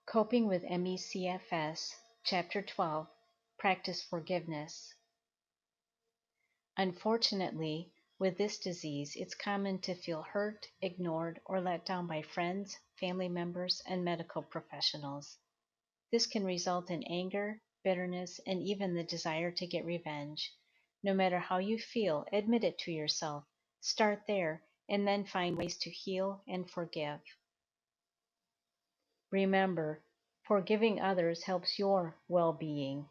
Coping with MECFS, Chapter 12, Practice Forgiveness. Unfortunately, with this disease, it's common to feel hurt, ignored, or let down by friends, family members, and medical professionals. This can result in anger, bitterness, and even the desire to get revenge. No matter how you feel, admit it to yourself. Start there, and then find ways to heal and forgive. Remember, forgiving others helps your well-being.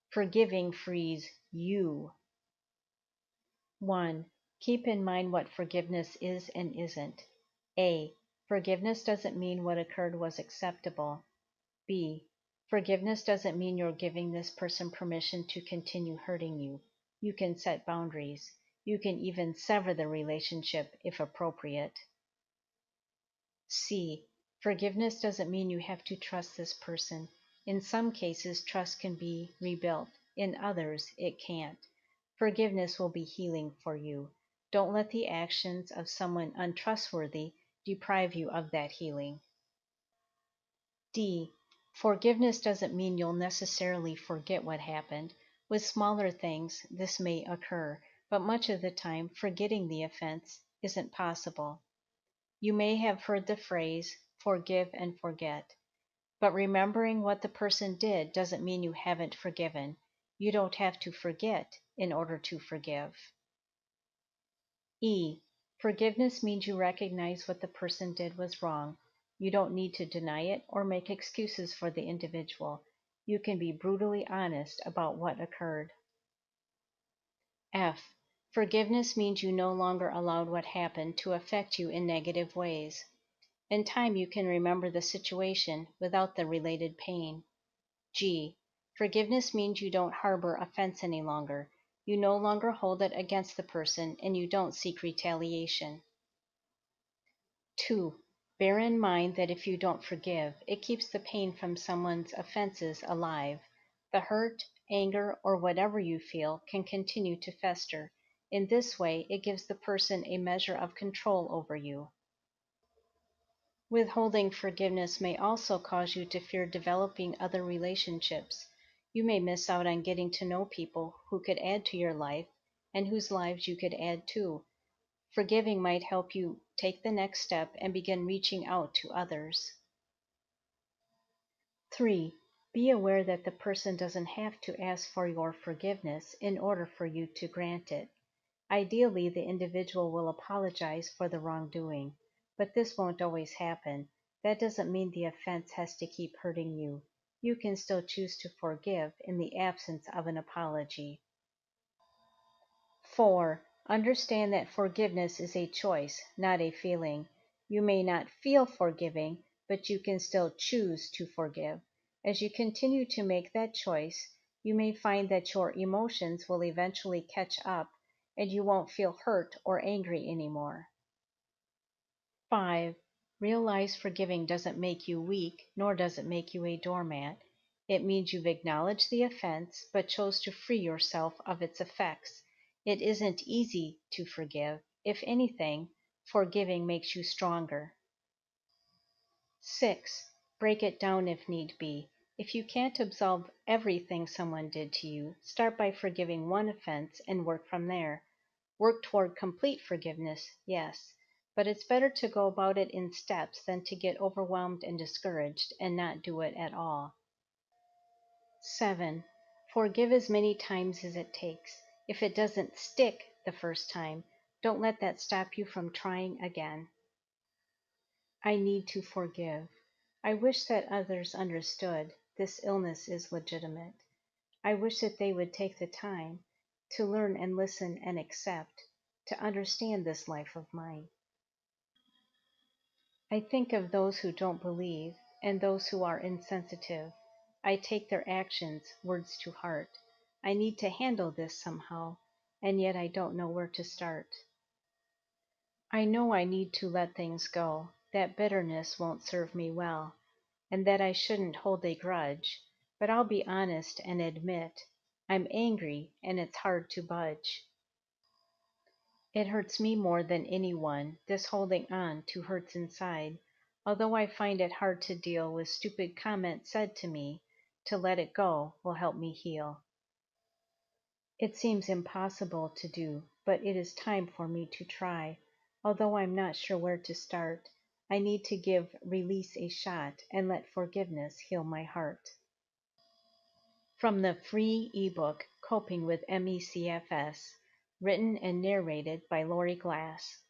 Forgiving frees you. 1. Keep in mind what forgiveness is and isn't. A. Forgiveness doesn't mean what occurred was acceptable. B. Forgiveness doesn't mean you're giving this person permission to continue hurting you. You can set boundaries. You can even sever the relationship if appropriate. C. Forgiveness doesn't mean you have to trust this person. In some cases, trust can be rebuilt. In others, it can't. Forgiveness will be healing for you. Don't let the actions of someone untrustworthy deprive you of that healing. D. Forgiveness doesn't mean you'll necessarily forget what happened. With smaller things, this may occur, but much of the time, forgetting the offense isn't possible. You may have heard the phrase, forgive and forget. But remembering what the person did doesn't mean you haven't forgiven. You don't have to forget in order to forgive. E. Forgiveness means you recognize what the person did was wrong. You don't need to deny it or make excuses for the individual. You can be brutally honest about what occurred. F. Forgiveness means you no longer allowed what happened to affect you in negative ways. In time, you can remember the situation without the related pain. G. Forgiveness means you don't harbor offense any longer. You no longer hold it against the person, and you don't seek retaliation. 2. Bear in mind that if you don't forgive, it keeps the pain from someone's offenses alive. The hurt, anger, or whatever you feel can continue to fester. In this way, it gives the person a measure of control over you. Withholding forgiveness may also cause you to fear developing other relationships. You may miss out on getting to know people who could add to your life and whose lives you could add to. Forgiving might help you take the next step and begin reaching out to others. 3. Be aware that the person doesn't have to ask for your forgiveness in order for you to grant it. Ideally, the individual will apologize for the wrongdoing, but this won't always happen. That doesn't mean the offense has to keep hurting you. You can still choose to forgive in the absence of an apology. 4. Understand that forgiveness is a choice, not a feeling. You may not feel forgiving, but you can still choose to forgive. As you continue to make that choice, you may find that your emotions will eventually catch up and you won't feel hurt or angry anymore. 5. Realize forgiving doesn't make you weak, nor does it make you a doormat. It means you've acknowledged the offense, but chose to free yourself of its effects. It isn't easy to forgive. If anything, forgiving makes you stronger. 6. Break it down if need be. If you can't absolve everything someone did to you, start by forgiving one offense and work from there. Work toward complete forgiveness, yes, but it's better to go about it in steps than to get overwhelmed and discouraged and not do it at all. 7. Forgive as many times as it takes. If it doesn't stick the first time, don't let that stop you from trying again. I need to forgive. I wish that others understood this illness is legitimate. I wish that they would take the time to learn and listen and accept, to understand this life of mine. I think of those who don't believe and those who are insensitive. I take their actions, words to heart. I need to handle this somehow, and yet I don't know where to start. I know I need to let things go, that bitterness won't serve me well, and that I shouldn't hold a grudge, but I'll be honest and admit I'm angry and it's hard to budge. It hurts me more than anyone, this holding on to hurts inside. Although I find it hard to deal with stupid comments said to me, to let it go will help me heal. It seems impossible to do, but it is time for me to try. Although I'm not sure where to start, I need to give release a shot and let forgiveness heal my heart. From the free ebook Coping with MECFS, written and narrated by Laurie Glass.